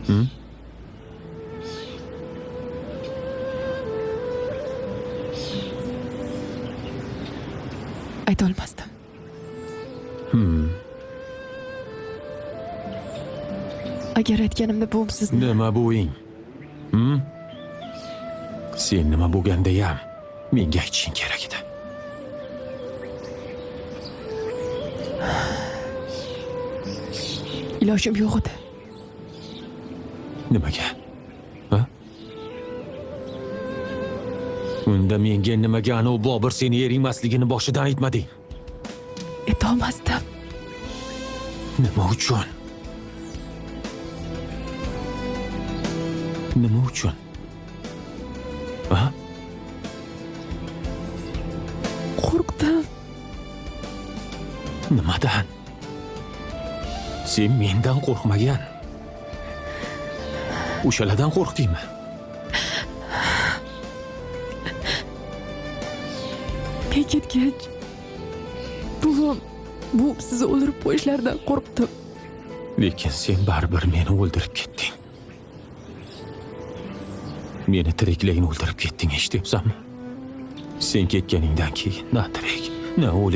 Hı? Aytolmasdim. Agar aytganimda buvim sizni Nima buving? Sen nima bo'lgandayam menga aytishing kerak edi. ilojim yo'q edi. Nimaga? Ha? Unda menga nimaga anavi Bobur seni ering emasligini boshidan aytmading? Aytolmasdim. Nima uchun? Nima uchun? Ha? Qo'rqdim. Nimadan? Sen mendan qo'rqmagan. O'shalardan qo'rqdingmi? Men ketgach, buvim sizni o'ldirib qo'yishlaridan qo'rqdim. Lekin sen baribir meni o'ldirib ketding. Meni tiriklayin o'ldirib ketding, eshityapsanmi? Sen ketganingdan keyin na tirik, na o'lik